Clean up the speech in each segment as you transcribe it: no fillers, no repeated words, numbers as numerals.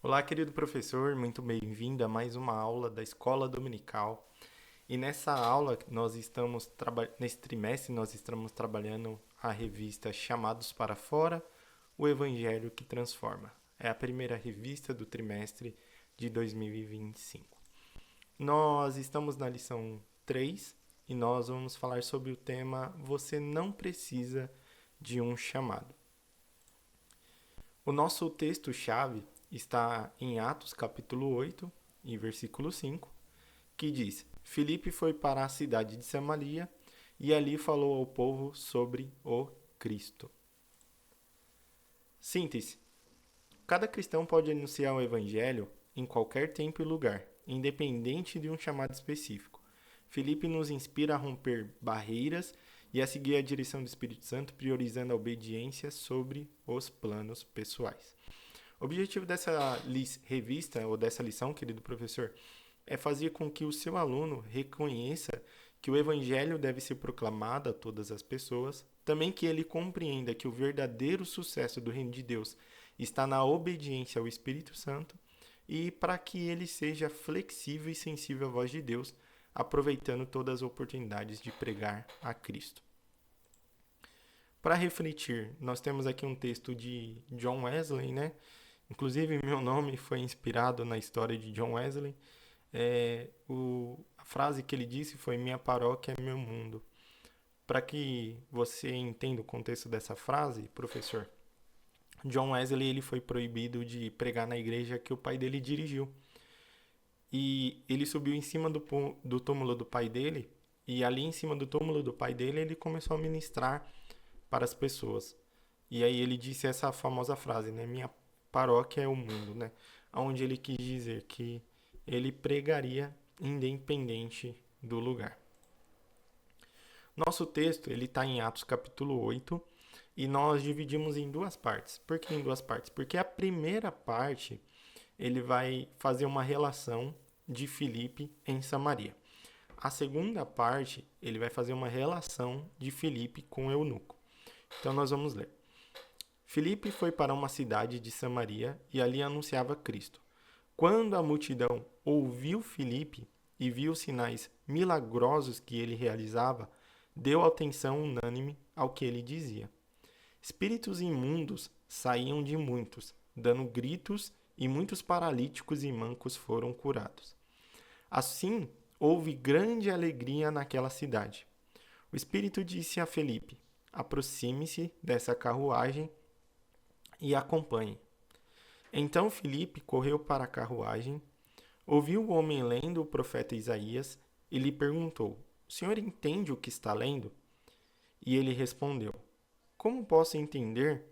Olá, querido professor, muito bem-vindo a mais uma aula da Escola Dominical. E nessa aula nesse trimestre nós estamos trabalhando a revista Chamados para Fora, o Evangelho que Transforma. É a primeira revista do trimestre de 2025. Nós estamos na lição 3 e nós vamos falar sobre o tema Você não precisa de um chamado. O nosso texto-chave está em Atos capítulo 8 e versículo 5, que diz: Filipe foi para a cidade de Samaria e ali falou ao povo sobre o Cristo. Síntese: cada cristão pode anunciar o evangelho em qualquer tempo e lugar, independente de um chamado específico. Filipe nos inspira a romper barreiras e a seguir a direção do Espírito Santo, priorizando a obediência sobre os planos pessoais. O objetivo dessa revista ou dessa lição, querido professor, é fazer com que o seu aluno reconheça que o evangelho deve ser proclamado a todas as pessoas, também que ele compreenda que o verdadeiro sucesso do reino de Deus está na obediência ao Espírito Santo e para que ele seja flexível e sensível à voz de Deus, aproveitando todas as oportunidades de pregar a Cristo. Para refletir, nós temos aqui um texto de John Wesley, né? Inclusive, meu nome foi inspirado na história de John Wesley. A frase que ele disse foi: Minha paróquia é meu mundo. Para que você entenda o contexto dessa frase, professor, John Wesley ele foi proibido de pregar na igreja que o pai dele dirigiu. E ele subiu em cima do túmulo do pai dele, e ali em cima do túmulo do pai dele ele começou a ministrar para as pessoas. E aí ele disse essa famosa frase, né? Minha paróquia é o mundo, né? Onde ele quis dizer que ele pregaria independente do lugar. Nosso texto ele está em Atos capítulo 8 e nós dividimos em duas partes. Por que em duas partes? Porque a primeira parte ele vai fazer uma relação de Filipe em Samaria. A segunda parte ele vai fazer uma relação de Filipe com o eunuco. Então nós vamos ler. Filipe foi para uma cidade de Samaria e ali anunciava Cristo. Quando a multidão ouviu Filipe e viu os sinais milagrosos que ele realizava, deu atenção unânime ao que ele dizia. Espíritos imundos saíam de muitos, dando gritos, e muitos paralíticos e mancos foram curados. Assim, houve grande alegria naquela cidade. O Espírito disse a Filipe: aproxime-se dessa carruagem e acompanhe. Então Filipe correu para a carruagem, ouviu o homem lendo o profeta Isaías e lhe perguntou: O senhor entende o que está lendo? E ele respondeu: Como posso entender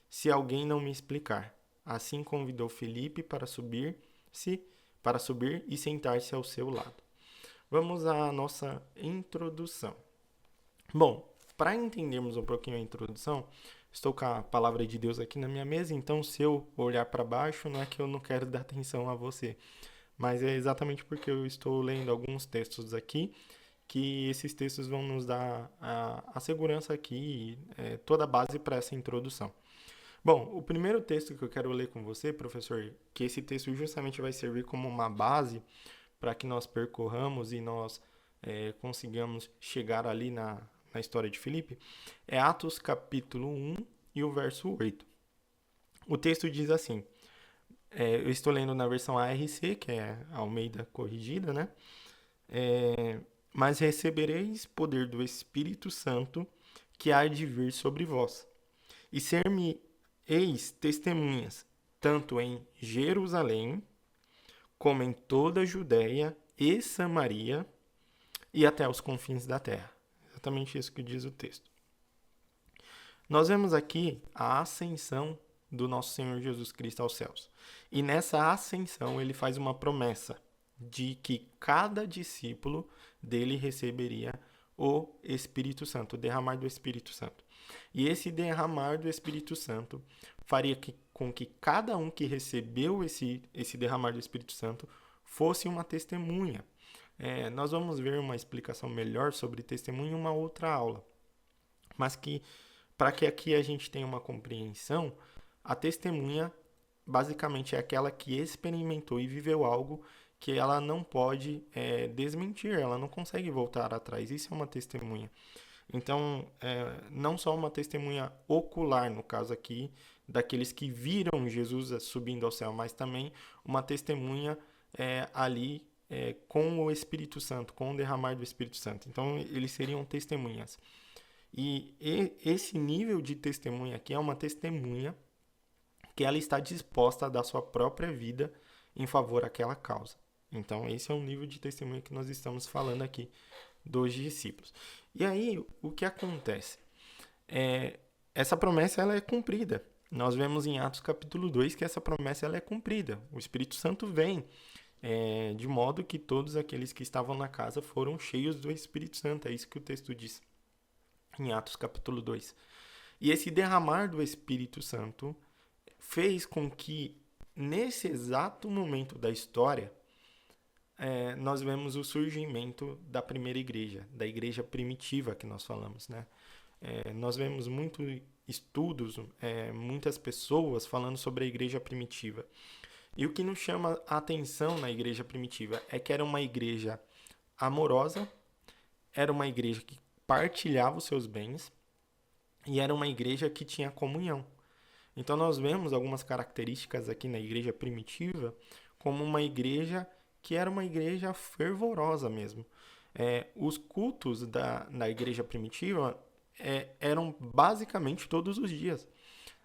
se alguém não me explicar? Assim convidou Filipe para subir e sentar-se ao seu lado. Vamos à nossa introdução. Bom, para entendermos um pouquinho a introdução, estou com a palavra de Deus aqui na minha mesa, então se eu olhar para baixo, não é que eu não quero dar atenção a você, mas é exatamente porque eu estou lendo alguns textos aqui, que esses textos vão nos dar a segurança aqui, toda a base para essa introdução. Bom, o primeiro texto que eu quero ler com você, professor, que esse texto justamente vai servir como uma base para que nós percorramos e nós consigamos chegar ali na história de Filipe, é Atos capítulo 1 e o verso 8. O texto diz assim, eu estou lendo na versão ARC, que é a Almeida Corrigida, né? Mas recebereis poder do Espírito Santo que há de vir sobre vós, e ser-me-eis testemunhas, tanto em Jerusalém, como em toda a Judéia e Samaria, e até os confins da terra. Exatamente isso que diz o texto. Nós vemos aqui a ascensão do nosso Senhor Jesus Cristo aos céus. E nessa ascensão ele faz uma promessa de que cada discípulo dele receberia o Espírito Santo, o derramar do Espírito Santo. E esse derramar do Espírito Santo faria com que cada um que recebeu esse derramar do Espírito Santo fosse uma testemunha. Nós vamos ver uma explicação melhor sobre testemunho em uma outra aula. Mas que, para que aqui a gente tenha uma compreensão, a testemunha basicamente é aquela que experimentou e viveu algo que ela não pode desmentir, ela não consegue voltar atrás. Isso é uma testemunha. Então, não só uma testemunha ocular, no caso aqui, daqueles que viram Jesus subindo ao céu, mas também uma testemunha ali com o Espírito Santo, com o derramar do Espírito Santo. Então, eles seriam testemunhas. E esse nível de testemunha aqui é uma testemunha que ela está disposta a dar sua própria vida em favor daquela causa. Então, esse é o nível de testemunha que nós estamos falando aqui dos discípulos. E aí, o que acontece? Essa promessa ela é cumprida. Nós vemos em Atos capítulo 2 que essa promessa ela é cumprida. O Espírito Santo vem, de modo que todos aqueles que estavam na casa foram cheios do Espírito Santo. É isso que o texto diz em Atos capítulo 2. E esse derramar do Espírito Santo fez com que, nesse exato momento da história, nós vemos o surgimento da primeira igreja, da igreja primitiva que nós falamos, né? Nós vemos muitos estudos, muitas pessoas falando sobre a igreja primitiva. E o que nos chama a atenção na igreja primitiva é que era uma igreja amorosa, era uma igreja que partilhava os seus bens e era uma igreja que tinha comunhão. Então nós vemos algumas características aqui na igreja primitiva como uma igreja que era uma igreja fervorosa mesmo. Os cultos da igreja primitiva eram basicamente todos os dias.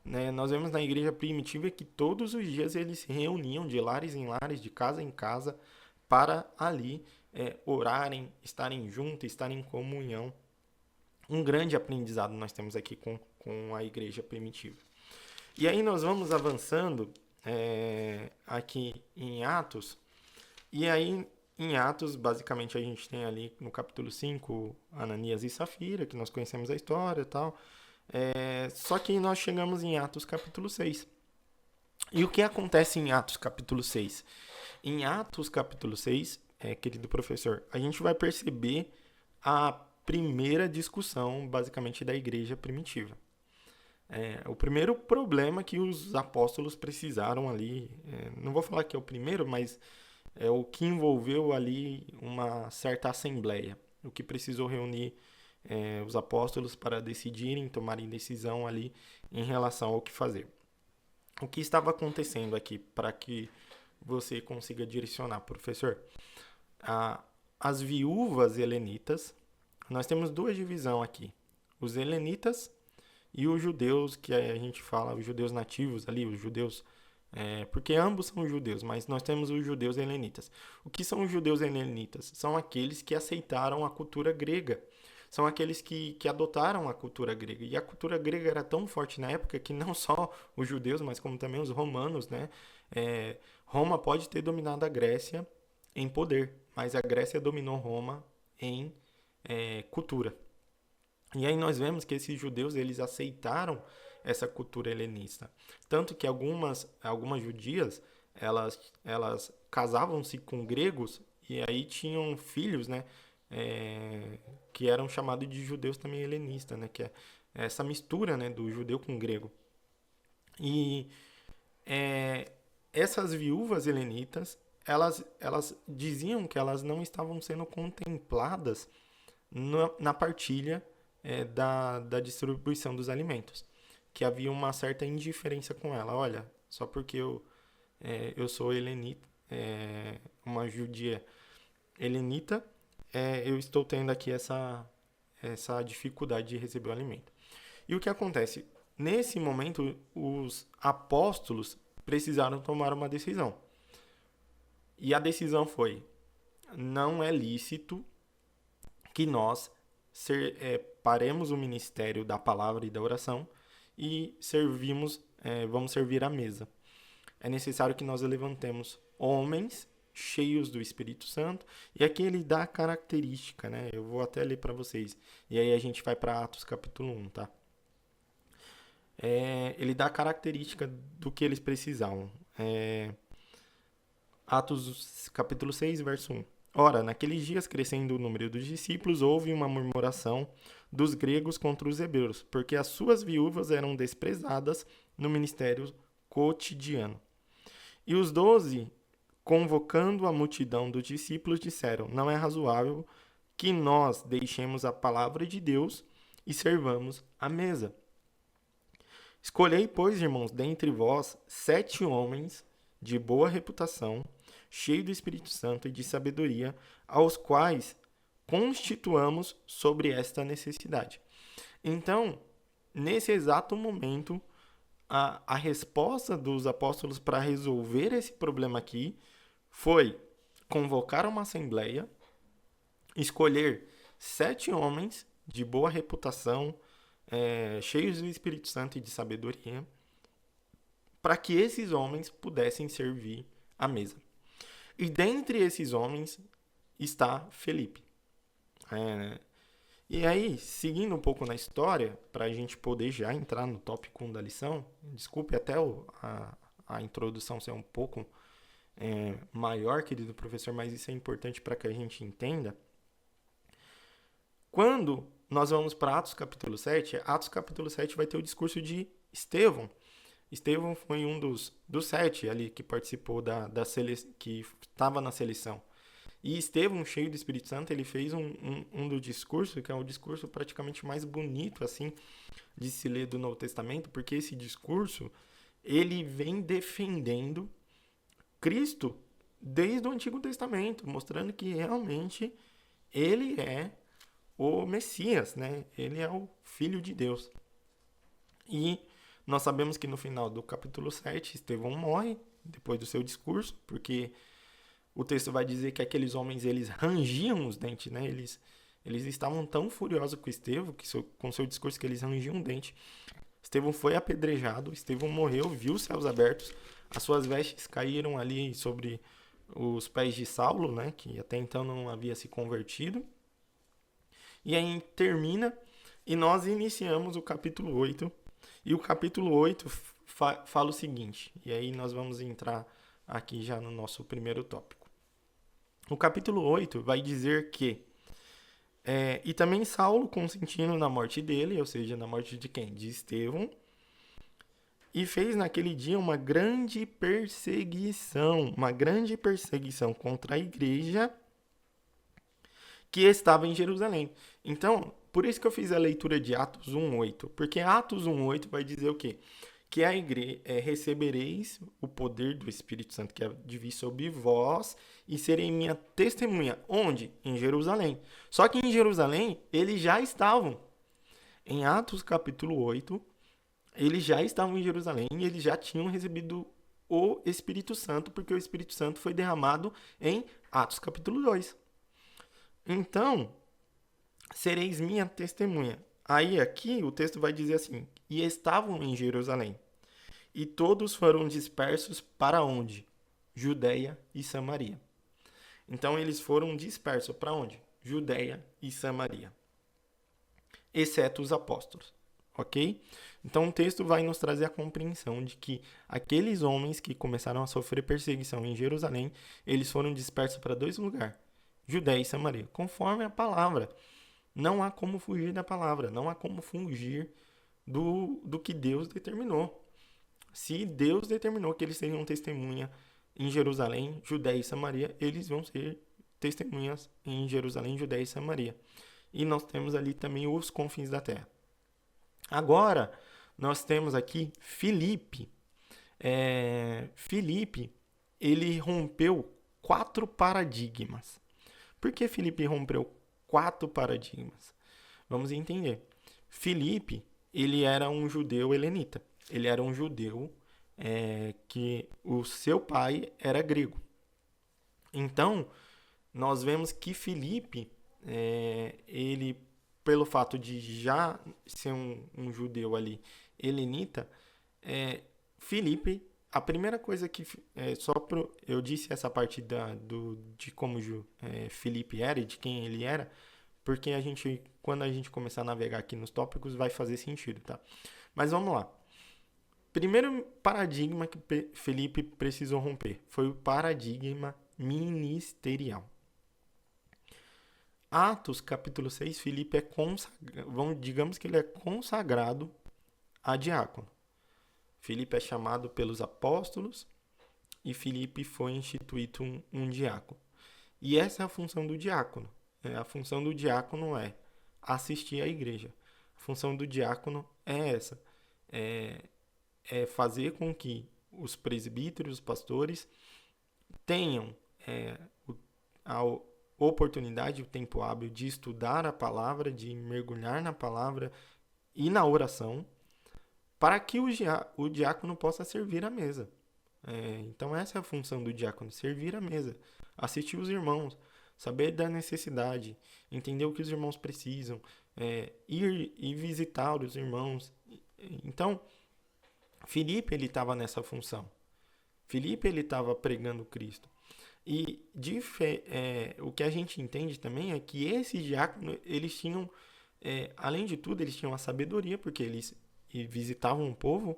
Né? Nós vemos na igreja primitiva que todos os dias eles se reuniam de lares em lares, de casa em casa, para ali orarem, estarem juntos, estarem em comunhão. Um grande aprendizado nós temos aqui com a igreja primitiva. E aí nós vamos avançando aqui em Atos. E aí, em Atos, basicamente, a gente tem ali no capítulo 5, Ananias e Safira, que nós conhecemos a história e tal. Só que nós chegamos em Atos capítulo 6. E o que acontece em Atos capítulo 6? Em Atos capítulo 6, querido professor, a gente vai perceber a primeira discussão, basicamente, da igreja primitiva. O primeiro problema que os apóstolos precisaram ali, não vou falar que é o primeiro, mas é o que envolveu ali uma certa assembleia, o que precisou reunir os apóstolos para decidirem, tomarem decisão ali em relação ao que fazer. O que estava acontecendo aqui para que você consiga direcionar, professor? As viúvas helenitas, nós temos duas divisões aqui, os helenitas e os judeus, que a gente fala, os judeus nativos ali, os judeus, porque ambos são judeus, mas nós temos os judeus helenitas. O que são os judeus helenitas? São aqueles que aceitaram a cultura grega, são aqueles que adotaram a cultura grega. E a cultura grega era tão forte na época que não só os judeus, mas como também os romanos, né? Roma pode ter dominado a Grécia em poder, mas a Grécia dominou Roma em cultura. E aí nós vemos que esses judeus, eles aceitaram essa cultura helenista. Tanto que algumas judias, elas casavam-se com gregos e aí tinham filhos, né? Que eram chamados de judeus também helenistas, né? Que é essa mistura, né, do judeu com o grego. E essas viúvas helenitas, elas diziam que elas não estavam sendo contempladas na partilha da distribuição dos alimentos, que havia uma certa indiferença com ela. Olha, só porque eu sou helenita, uma judia helenita, eu estou tendo aqui essa dificuldade de receber o alimento. E o que acontece? Nesse momento, os apóstolos precisaram tomar uma decisão. E a decisão foi: não é lícito que nós paremos o ministério da palavra e da oração e vamos servir à mesa. É necessário que nós levantemos homens cheios do Espírito Santo, e aqui ele dá a característica, né? Eu vou até ler para vocês, e aí a gente vai para Atos capítulo 1, tá? Ele dá a característica do que eles precisavam. Atos capítulo 6, verso 1. Ora, naqueles dias, crescendo o número dos discípulos, houve uma murmuração dos gregos contra os hebreus, porque as suas viúvas eram desprezadas no ministério cotidiano. E os 12, convocando a multidão dos discípulos, disseram: não é razoável que nós deixemos a palavra de Deus e servamos a mesa. Escolhei, pois, irmãos, dentre vós 7 homens de boa reputação, cheios do Espírito Santo e de sabedoria, aos quais constituamos sobre esta necessidade. Então, nesse exato momento, a resposta dos apóstolos para resolver esse problema aqui foi convocar uma assembleia, escolher 7 homens de boa reputação, cheios do Espírito Santo e de sabedoria, para que esses homens pudessem servir a mesa. E dentre esses homens está Felipe. E aí, seguindo um pouco na história, para a gente poder já entrar no tópico 1 da lição, desculpe até a introdução ser um pouco maior, querido professor, mas isso é importante para que a gente entenda. Quando nós vamos para Atos capítulo 7, Atos capítulo 7 vai ter o discurso de Estevão. Estevão foi um dos 7 ali que participou que estava na seleção. E Estevão, cheio do Espírito Santo, ele fez um do discurso, que é o discurso praticamente mais bonito assim de se ler do Novo Testamento, porque esse discurso ele vem defendendo Cristo desde o Antigo Testamento, mostrando que realmente ele é o Messias, né? Ele é o Filho de Deus. E nós sabemos que no final do capítulo 7, Estevão morre depois do seu discurso, porque o texto vai dizer que aqueles homens, eles rangiam os dentes, né? Eles estavam tão furiosos com Estevão, com seu discurso, que eles rangiam o dente. Estevão foi apedrejado, Estevão morreu, viu os céus abertos, as suas vestes caíram ali sobre os pés de Saulo, né? Que até então não havia se convertido. E aí termina e nós iniciamos o capítulo 8. E o capítulo 8 fala o seguinte, e aí nós vamos entrar aqui já no nosso primeiro tópico. O capítulo 8 vai dizer que e também Saulo, consentindo na morte dele, ou seja, na morte de quem? De Estevão, e fez naquele dia uma grande perseguição contra a igreja que estava em Jerusalém. Então, por isso que eu fiz a leitura de Atos 1:8, porque Atos 1:8 vai dizer o quê? Que a igreja recebereis o poder do Espírito Santo que é de vir sobre vós e serei minha testemunha. Onde? Em Jerusalém. Só que em Jerusalém eles já estavam. Em Atos capítulo 8, eles já estavam em Jerusalém e eles já tinham recebido o Espírito Santo, porque o Espírito Santo foi derramado em Atos capítulo 2. Então, sereis minha testemunha. Aí aqui o texto vai dizer assim, e estavam em Jerusalém, e todos foram dispersos para onde? Judeia e Samaria. Então eles foram dispersos para onde? Judeia e Samaria. Exceto os apóstolos, ok? Então o texto vai nos trazer a compreensão de que aqueles homens que começaram a sofrer perseguição em Jerusalém, eles foram dispersos para 2 lugares, Judeia e Samaria, conforme a palavra. Não há como fugir da palavra, não há como fugir do que Deus determinou. Se Deus determinou que eles seriam testemunha em Jerusalém, Judeia e Samaria, eles vão ser testemunhas em Jerusalém, Judeia e Samaria. E nós temos ali também os confins da terra. Agora, nós temos aqui Filipe. Filipe, ele rompeu 4 paradigmas. Por que Filipe rompeu 4 paradigmas? Vamos entender. Filipe, ele era um judeu helenita. Ele era um judeu que o seu pai era grego. Então, nós vemos que Filipe, ele, pelo fato de já ser um judeu ali helenita, Filipe, a primeira coisa que... eu disse essa parte de como Filipe era e de quem ele era, porque quando a gente começar a navegar aqui nos tópicos, vai fazer sentido, tá? Mas vamos lá. Primeiro paradigma que Filipe precisou romper foi o paradigma ministerial. Atos, capítulo 6, Filipe é digamos que ele é consagrado a diácono. Filipe é chamado pelos apóstolos e Filipe foi instituído um diácono. E essa é a função do diácono. A função do diácono é assistir à igreja. A função do diácono é essa. É, é fazer com que os presbíteros, os pastores, tenham a oportunidade, o tempo hábil de estudar a palavra, de mergulhar na palavra e na oração, para que o diácono possa servir à mesa. Então essa é a função do diácono, servir à mesa, assistir os irmãos, saber da necessidade, entender o que os irmãos precisam, ir e visitar os irmãos. Então, Filipe ele estava nessa função. Filipe ele estava pregando Cristo. E o que a gente entende também é que esses diáconos, eles tinham, além de tudo, eles tinham a sabedoria, porque eles visitavam o povo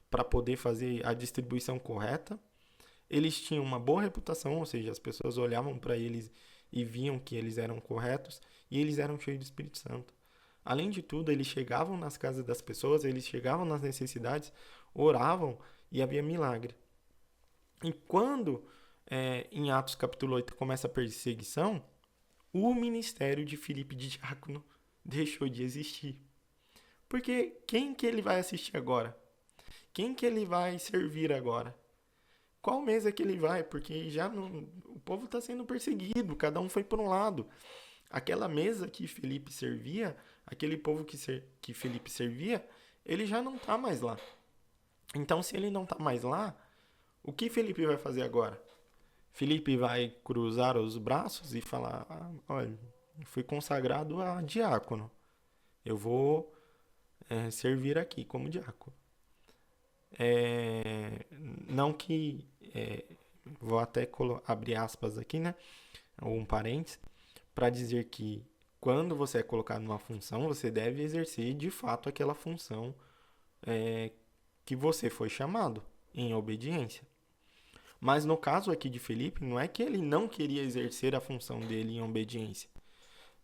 para poder fazer a distribuição correta. Eles tinham uma boa reputação, ou seja, as pessoas olhavam para eles e viam que eles eram corretos, e eles eram cheios do Espírito Santo. Além de tudo, eles chegavam nas casas das pessoas, eles chegavam nas necessidades, oravam e havia milagre. E quando, em Atos capítulo 8, começa a perseguição, o ministério de Filipe de diácono deixou de existir. Porque quem que ele vai assistir agora? Quem que ele vai servir agora? Qual mesa que ele vai? Porque já não, o povo está sendo perseguido, cada um foi por um lado. Aquela mesa que Filipe servia, aquele povo que Filipe servia, ele já não está mais lá. Então, se ele não está mais lá, o que Filipe vai fazer agora? Filipe vai cruzar os braços e falar: olha, fui consagrado a diácono. Eu vou servir aqui como diácono. Não que... vou até abrir aspas aqui, né? Ou um parênteses, para dizer que quando você é colocado numa função, você deve exercer de fato aquela função que você foi chamado, em obediência. Mas no caso aqui de Filipe, não é que ele não queria exercer a função dele em obediência.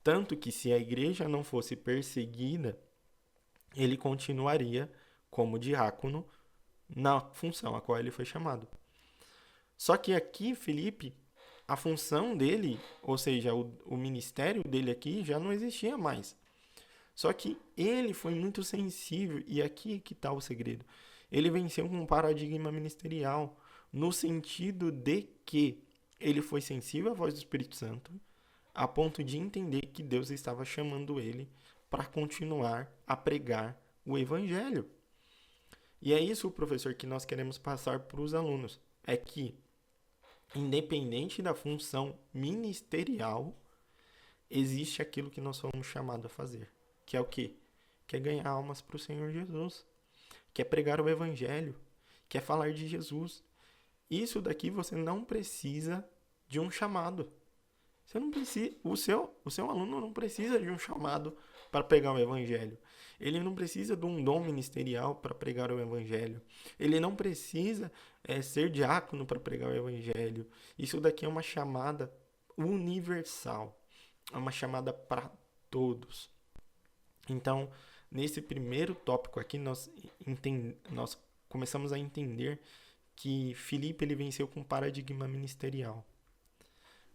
Tanto que se a igreja não fosse perseguida, ele continuaria como diácono na função a qual ele foi chamado. Só que aqui, Filipe, a função dele, ou seja, o ministério dele aqui já não existia mais. Só que ele foi muito sensível, e aqui que está o segredo. Ele venceu com um paradigma ministerial, no sentido de que ele foi sensível à voz do Espírito Santo, a ponto de entender que Deus estava chamando ele para continuar a pregar o Evangelho. E é isso, professor, que nós queremos passar para os alunos. É que, independente da função ministerial, existe aquilo que nós somos chamados a fazer. Que é o quê? Que é ganhar almas para o Senhor Jesus. Que é pregar o Evangelho. Que é falar de Jesus. Isso daqui você não precisa de um chamado. Você não precisa, o seu aluno não precisa de um chamado para pregar o Evangelho. Ele não precisa de um dom ministerial para pregar o Evangelho. Ele não precisa ser diácono para pregar o Evangelho. Isso daqui é uma chamada universal. É uma chamada para todos. Então, nesse primeiro tópico aqui, nós começamos a entender que Filipe ele venceu com paradigma ministerial.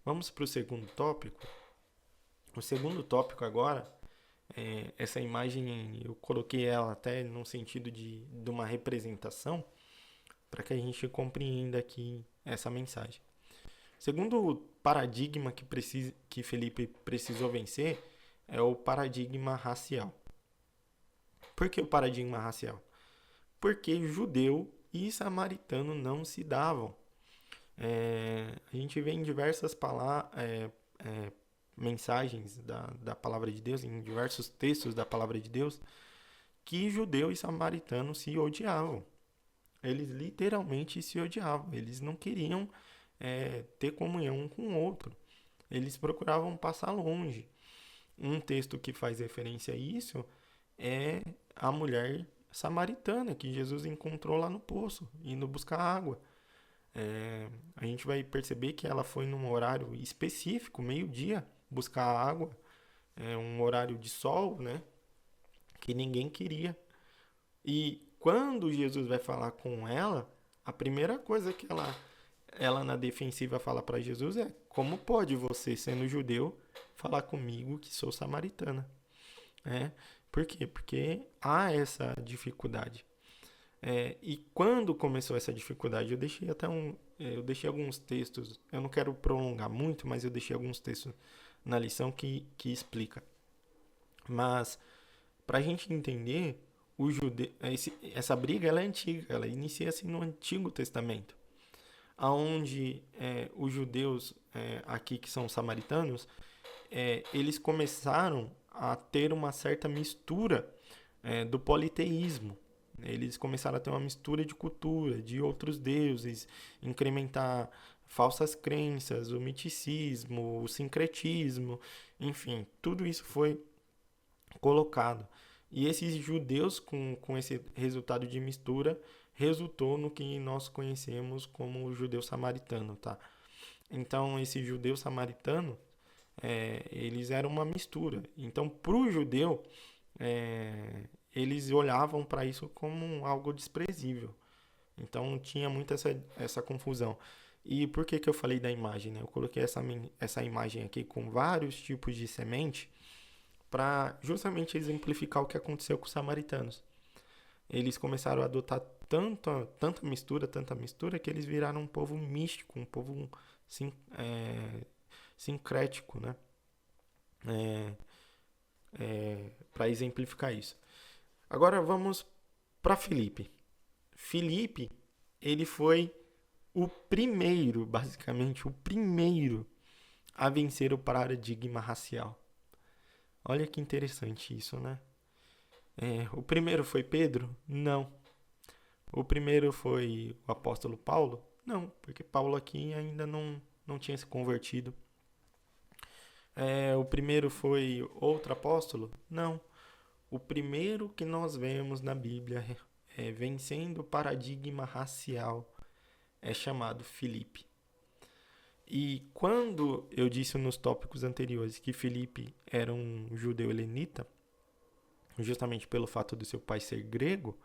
Vamos para o segundo tópico. O segundo tópico agora, essa imagem eu coloquei ela até no sentido de uma representação, para que a gente compreenda aqui essa mensagem. O segundo paradigma que Filipe precisou vencer é o paradigma racial. Por que o paradigma racial? Porque judeu e samaritano não se davam. A gente vê em diversas mensagens da palavra de Deus, em diversos textos da palavra de Deus, que judeu e samaritano se odiavam. Eles literalmente se odiavam. Eles não queriam ter comunhão um com o outro. Eles procuravam passar longe. Um texto que faz referência a isso é a mulher samaritana que Jesus encontrou lá no poço, indo buscar água. A gente vai perceber que ela foi num horário específico, meio-dia, buscar água. Um horário de sol, né? Que ninguém queria. E quando Jesus vai falar com ela, a primeira coisa que ela na defensiva fala para Jesus é: como pode você, sendo judeu, falar comigo que sou samaritana? Por quê? Porque há essa dificuldade. E quando começou essa dificuldade, eu deixei alguns textos, eu não quero prolongar muito, mas eu deixei alguns textos na lição que explica. Mas, para a gente entender, essa briga ela é antiga, ela inicia-se no Antigo Testamento, onde os judeus aqui, que são samaritanos, eles começaram a ter uma certa mistura do politeísmo. Eles começaram a ter uma mistura de cultura, de outros deuses, incrementar falsas crenças, o miticismo, o sincretismo, enfim, tudo isso foi colocado. E esses judeus, com esse resultado de mistura, resultou no que nós conhecemos como o judeu samaritano, tá? Então, esse judeu samaritano, eles eram uma mistura. Então, para o judeu, eles olhavam para isso como algo desprezível. Então, tinha muito essa confusão. E por que eu falei da imagem? Né? Eu coloquei essa imagem aqui com vários tipos de semente para justamente exemplificar o que aconteceu com os samaritanos. Eles começaram a adotar tanta mistura, que eles viraram um povo místico, um povo sincrético, né? Para exemplificar isso. Agora vamos para Filipe. Filipe, ele foi o primeiro, basicamente, o primeiro a vencer o paradigma racial. Olha que interessante isso, né? O primeiro foi Pedro? Não. O primeiro foi o apóstolo Paulo? Não, porque Paulo aqui ainda não tinha se convertido. O primeiro foi outro apóstolo? Não. O primeiro que nós vemos na Bíblia vencendo o paradigma racial é chamado Filipe. E quando eu disse nos tópicos anteriores que Filipe era um judeu helenita, justamente pelo fato do seu pai ser grego,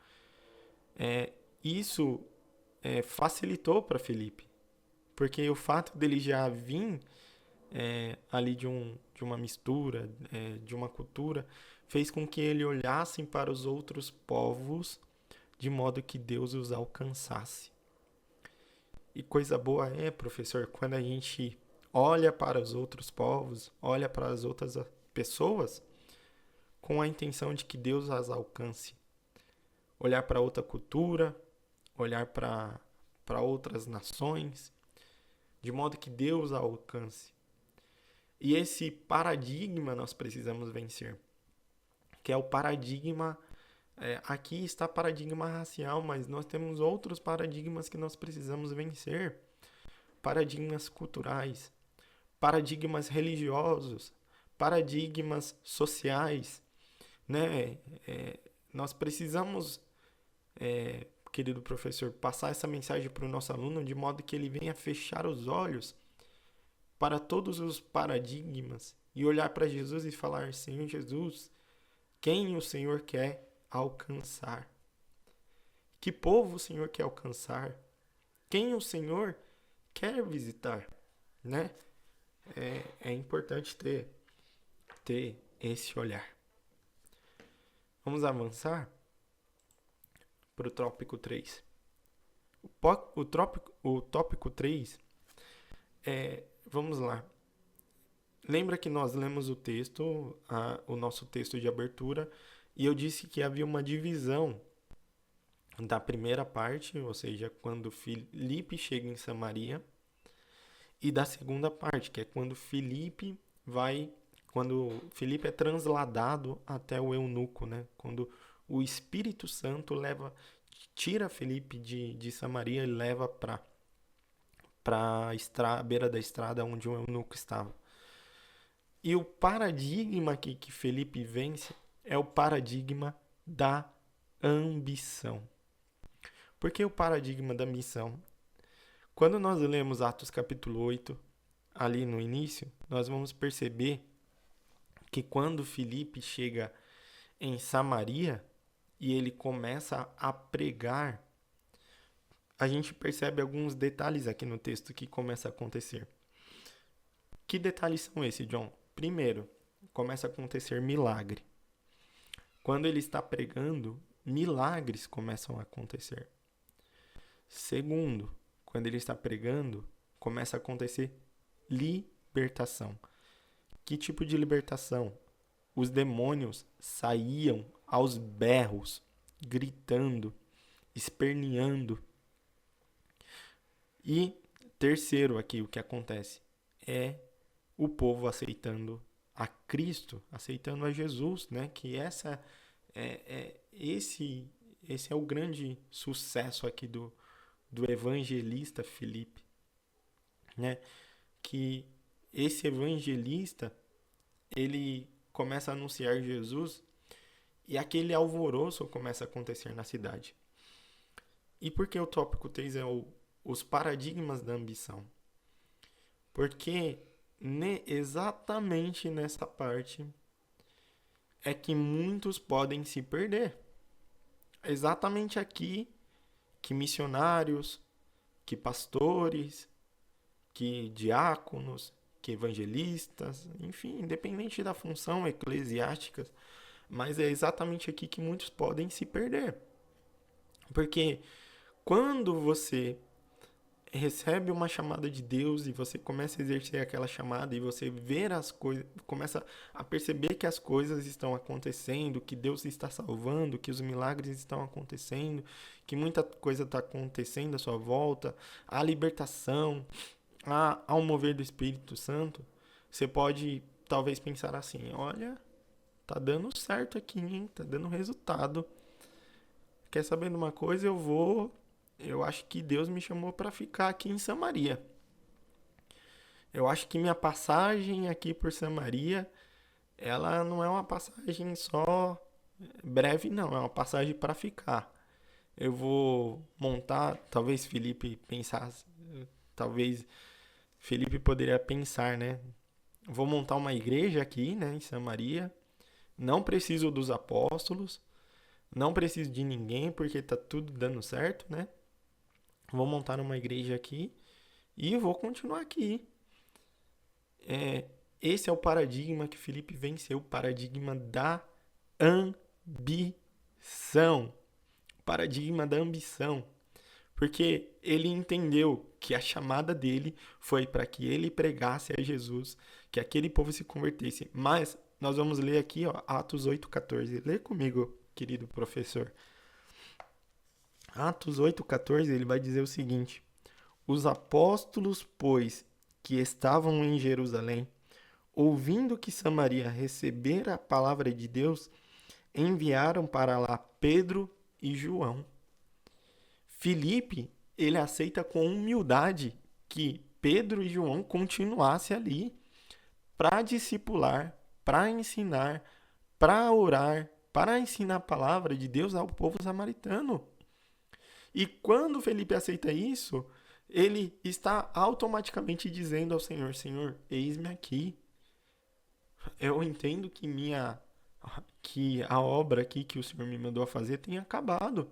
isso facilitou para Filipe, porque o fato dele já vir ali de uma mistura, de uma cultura, fez com que ele olhasse para os outros povos de modo que Deus os alcançasse. E coisa boa professor, quando a gente olha para os outros povos, olha para as outras pessoas, com a intenção de que Deus as alcance. Olhar para outra cultura, olhar para outras nações, de modo que Deus a alcance. E esse paradigma nós precisamos vencer, que é o paradigma, aqui está paradigma racial, mas nós temos outros paradigmas que nós precisamos vencer. Paradigmas culturais, paradigmas religiosos, paradigmas sociais, né? Nós precisamos, querido professor, passar essa mensagem para o nosso aluno de modo que ele venha fechar os olhos para todos os paradigmas e olhar para Jesus e falar: Senhor Jesus, quem o Senhor quer alcançar? Que povo o Senhor quer alcançar? Quem o Senhor quer visitar? Né? É importante ter esse olhar. Vamos avançar para o tópico 3. O tópico 3 vamos lá. Lembra que nós lemos o texto, o nosso texto de abertura, e eu disse que havia uma divisão da primeira parte, ou seja, quando Filipe chega em Samaria, e da segunda parte, que é quando Filipe é transladado até o eunuco, né? Quando o Espírito Santo tira Filipe de Samaria e leva para a beira da estrada onde o eunuco estava. E o paradigma que Filipe vence é o paradigma da ambição. Por que o paradigma da ambição? Quando nós lemos Atos capítulo 8, ali no início, nós vamos perceber que quando Filipe chega em Samaria e ele começa a pregar, a gente percebe alguns detalhes aqui no texto que começa a acontecer. Que detalhes são esses, John? Primeiro, começa a acontecer milagre. Quando ele está pregando, milagres começam a acontecer. Segundo, quando ele está pregando, começa a acontecer libertação. Que tipo de libertação? Os demônios saíam aos berros, gritando, esperneando. E terceiro aqui, o que acontece é o povo aceitando a Cristo, aceitando a Jesus, né? Que esse é o grande sucesso aqui do evangelista Filipe, né? Que esse evangelista, ele começa a anunciar Jesus e aquele alvoroço começa a acontecer na cidade. E por que o tópico 3 é os paradigmas da ambição? Porque exatamente nessa parte é que muitos podem se perder. É exatamente aqui que missionários, que pastores, que diáconos, que evangelistas, enfim, independente da função eclesiástica, mas é exatamente aqui que muitos podem se perder. Porque quando você recebe uma chamada de Deus e você começa a exercer aquela chamada e você vê as coisas, começa a perceber que as coisas estão acontecendo, que Deus está salvando, que os milagres estão acontecendo, que muita coisa está acontecendo à sua volta, a libertação, ao mover do Espírito Santo, você pode talvez pensar assim, olha, tá dando certo aqui, hein? Tá dando resultado. Quer saber de uma coisa? Eu acho que Deus me chamou para ficar aqui em Samaria. Eu acho que minha passagem aqui por Samaria, ela não é uma passagem só breve, não. É uma passagem para ficar. Eu vou montar, talvez Felipe pensasse, talvez Felipe poderia pensar, né? Vou montar uma igreja aqui, né, em Samaria. Não preciso dos apóstolos, não preciso de ninguém porque tá tudo dando certo, né? Vou montar uma igreja aqui e vou continuar aqui. Esse é o paradigma que Felipe venceu, o paradigma da ambição. O paradigma da ambição. Porque ele entendeu que a chamada dele foi para que ele pregasse a Jesus, que aquele povo se convertesse. Mas nós vamos ler aqui, ó, Atos 8,14. Lê comigo, querido professor. Atos 8,14, ele vai dizer o seguinte: os apóstolos, pois, que estavam em Jerusalém, ouvindo que Samaria recebera a palavra de Deus, enviaram para lá Pedro e João. Filipe, ele aceita com humildade que Pedro e João continuassem ali para discipular, para ensinar, para orar, para ensinar a palavra de Deus ao povo samaritano. E quando Felipe aceita isso, ele está automaticamente dizendo ao Senhor: Senhor, eis-me aqui. Eu entendo que a obra aqui que o Senhor me mandou a fazer tem acabado.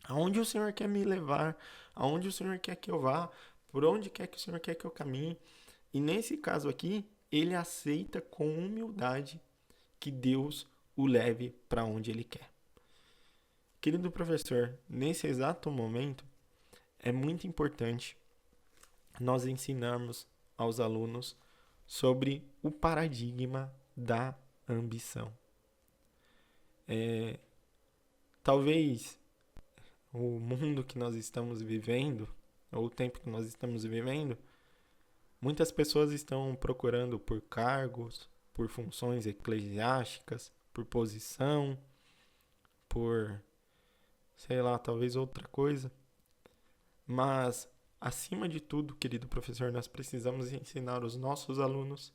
Aonde o Senhor quer me levar? Aonde o Senhor quer que eu vá? Por onde quer que o Senhor quer que eu caminhe? E nesse caso aqui, ele aceita com humildade que Deus o leve para onde ele quer. Querido professor, nesse exato momento, é muito importante nós ensinarmos aos alunos sobre o paradigma da ambição. Talvez o mundo que nós estamos vivendo, ou o tempo que nós estamos vivendo, muitas pessoas estão procurando por cargos, por funções eclesiásticas, por posição, por, sei lá, talvez outra coisa. Mas, acima de tudo, querido professor, nós precisamos ensinar os nossos alunos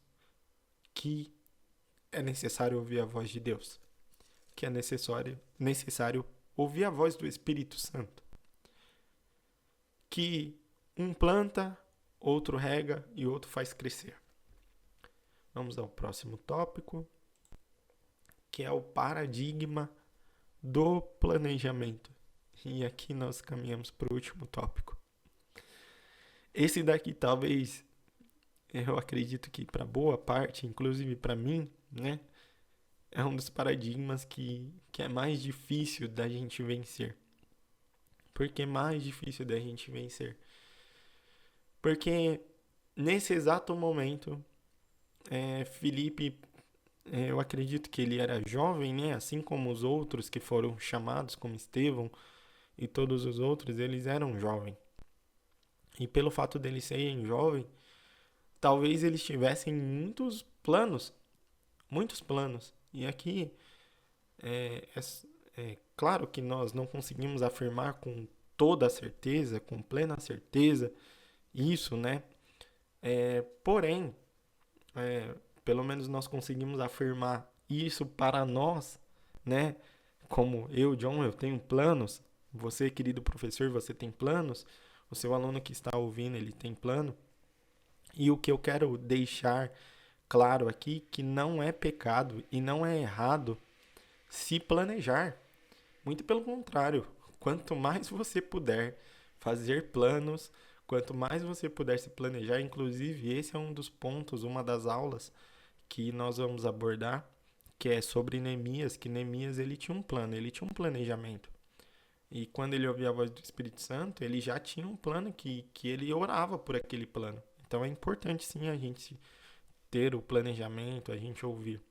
que é necessário ouvir a voz de Deus, que é necessário ouvir a voz do Espírito Santo, que um planta, outro rega e outro faz crescer. Vamos ao próximo tópico, que é o paradigma do planejamento E aqui nós caminhamos para o último tópico. Esse daqui talvez, eu acredito que para boa parte, inclusive para mim, né, é um dos paradigmas que é mais difícil da gente vencer. Por que mais difícil da gente vencer? Porque nesse exato momento, Filipe, eu acredito que ele era jovem, né? Assim como os outros que foram chamados, como Estevão e todos os outros, eles eram jovens. E pelo fato deles serem jovens, talvez eles tivessem muitos planos. E aqui, é, claro que nós não conseguimos afirmar com toda a certeza, com plena certeza, isso, né? Porém, é, pelo menos nós conseguimos afirmar isso para nós, né? Como eu, John, eu tenho planos. Você, querido professor, você tem planos. O seu aluno que está ouvindo, ele tem plano. E o que eu quero deixar claro aqui, que não é pecado e não é errado se planejar. Muito pelo contrário, quanto mais você puder fazer planos, quanto mais você puder se planejar, inclusive esse é um dos pontos, uma das aulas que nós vamos abordar, que é sobre Neemias, que Neemias ele tinha um plano, ele tinha um planejamento. E quando ele ouvia a voz do Espírito Santo, ele já tinha um plano que ele orava por aquele plano. Então é importante sim a gente ter o planejamento, a gente ouvir.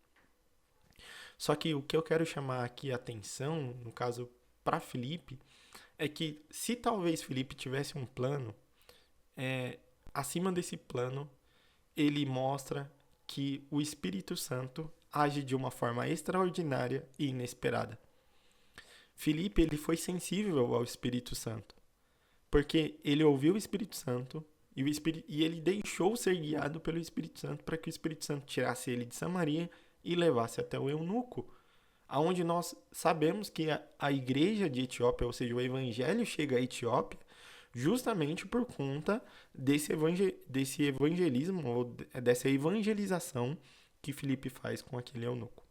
Só que o que eu quero chamar aqui a atenção, no caso para Filipe, é que se talvez Filipe tivesse um plano, acima desse plano, ele mostra que o Espírito Santo age de uma forma extraordinária e inesperada. Filipe, ele foi sensível ao Espírito Santo, porque ele ouviu o Espírito Santo e ele deixou ser guiado pelo Espírito Santo para que o Espírito Santo tirasse ele de Samaria e levasse até o eunuco, aonde nós sabemos que a igreja de Etiópia, ou seja, o evangelho chega à Etiópia justamente por conta desse evangelismo, ou dessa evangelização que Filipe faz com aquele eunuco.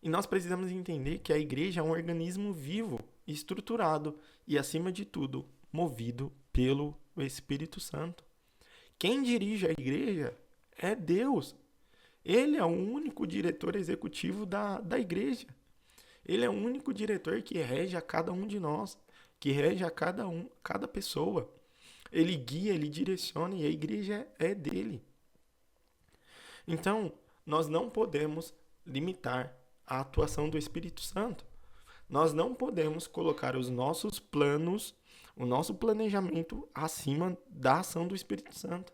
E nós precisamos entender que a igreja é um organismo vivo, estruturado e, acima de tudo, movido pelo Espírito Santo. Quem dirige a igreja é Deus. Ele é o único diretor executivo da igreja. Ele é o único diretor que rege a cada um de nós, que rege a cada pessoa. Ele guia, ele direciona e a igreja é dele. Então, nós não podemos limitar a atuação do Espírito Santo. Nós não podemos colocar os nossos planos, o nosso planejamento acima da ação do Espírito Santo.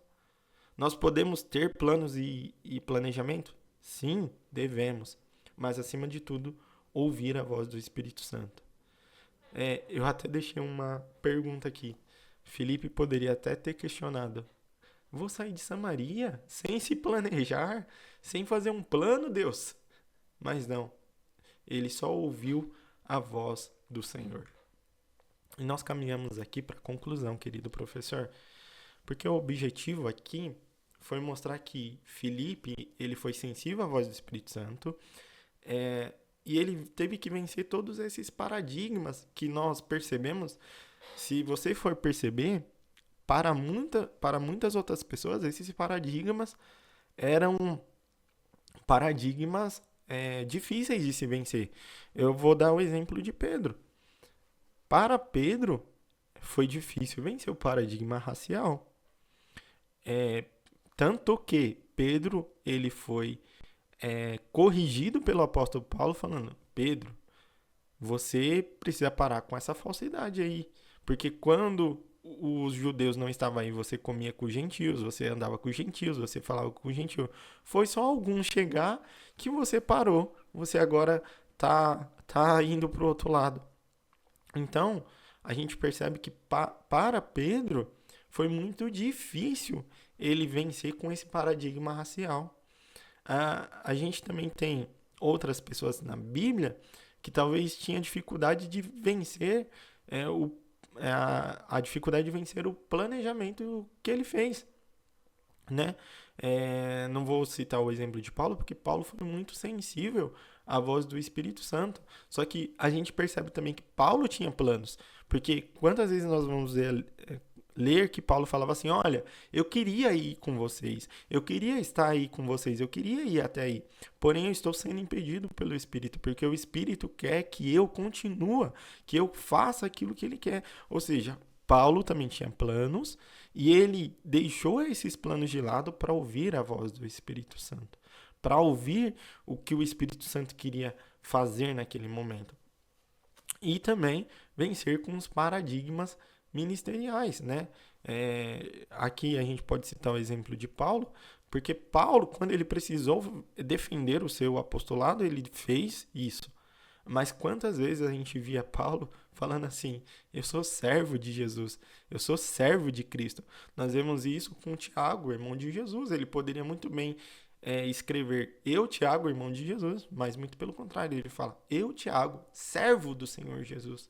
Nós podemos ter planos e planejamento? Sim, devemos. Mas, acima de tudo, ouvir a voz do Espírito Santo. Eu até deixei uma pergunta aqui. Filipe poderia até ter questionado: vou sair de Samaria sem se planejar, sem fazer um plano, Deus? Mas não. Ele só ouviu a voz do Senhor. E nós caminhamos aqui para a conclusão, querido professor. Porque o objetivo aqui foi mostrar que Filipe, ele foi sensível à voz do Espírito Santo, e ele teve que vencer todos esses paradigmas que nós percebemos. Se você for perceber, para muitas outras pessoas, esses paradigmas eram paradigmas difíceis de se vencer. Eu vou dar o exemplo de Pedro. Para Pedro, foi difícil vencer o paradigma racial. Tanto que Pedro ele foi corrigido pelo apóstolo Paulo falando: Pedro, você precisa parar com essa falsidade aí. Porque quando os judeus não estavam aí, você comia com os gentios, você andava com os gentios, você falava com os gentios. Foi só alguns chegar que você parou. Você agora tá indo para o outro lado. Então, a gente percebe que para Pedro foi muito difícil ele vencer com esse paradigma racial. A gente também tem outras pessoas na Bíblia que talvez tinha dificuldade de vencer a dificuldade de vencer o planejamento que ele fez. né? Não vou citar o exemplo de Paulo, porque Paulo foi muito sensível à voz do Espírito Santo. Só que a gente percebe também que Paulo tinha planos, porque quantas vezes nós vamos ler que Paulo falava assim: olha, eu queria ir com vocês, eu queria estar aí com vocês, eu queria ir até aí, porém eu estou sendo impedido pelo Espírito, porque o Espírito quer que eu continue, que eu faça aquilo que ele quer. Ou seja, Paulo também tinha planos e ele deixou esses planos de lado para ouvir a voz do Espírito Santo, para ouvir o que o Espírito Santo queria fazer naquele momento. E também vencer com os paradigmas ministeriais, né? Aqui a gente pode citar o exemplo de Paulo, porque Paulo, quando ele precisou defender o seu apostolado, ele fez isso. Mas quantas vezes a gente via Paulo falando assim: eu sou servo de Jesus, eu sou servo de Cristo. Nós vemos isso com Tiago, irmão de Jesus. Ele poderia muito bem escrever eu, Tiago, irmão de Jesus, mas muito pelo contrário, ele fala eu, Tiago, servo do Senhor Jesus.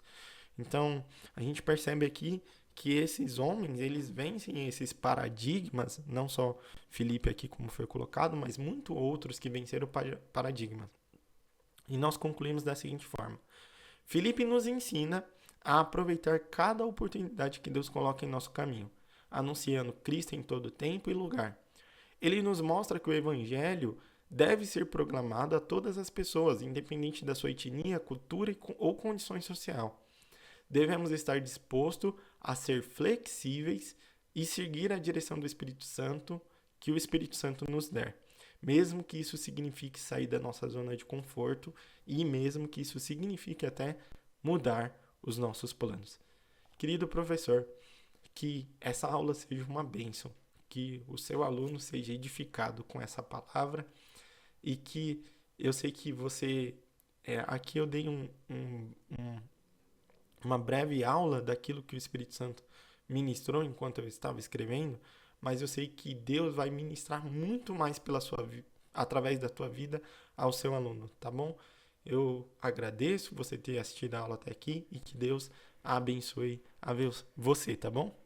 Então, a gente percebe aqui que esses homens, eles vencem esses paradigmas, não só Filipe aqui como foi colocado, mas muito outros que venceram paradigmas. E nós concluímos da seguinte forma: Filipe nos ensina a aproveitar cada oportunidade que Deus coloca em nosso caminho, anunciando Cristo em todo tempo e lugar. Ele nos mostra que o evangelho deve ser proclamado a todas as pessoas, independente da sua etnia, cultura ou condição social. Devemos estar dispostos a ser flexíveis e seguir a direção do Espírito Santo que o Espírito Santo nos der, mesmo que isso signifique sair da nossa zona de conforto e mesmo que isso signifique até mudar os nossos planos. Querido professor, que essa aula seja uma bênção, que o seu aluno seja edificado com essa palavra e que eu sei que você... aqui eu dei uma breve aula daquilo que o Espírito Santo ministrou enquanto eu estava escrevendo, mas eu sei que Deus vai ministrar muito mais através da tua vida ao seu aluno, tá bom? Eu agradeço você ter assistido a aula até aqui e que Deus abençoe você, tá bom?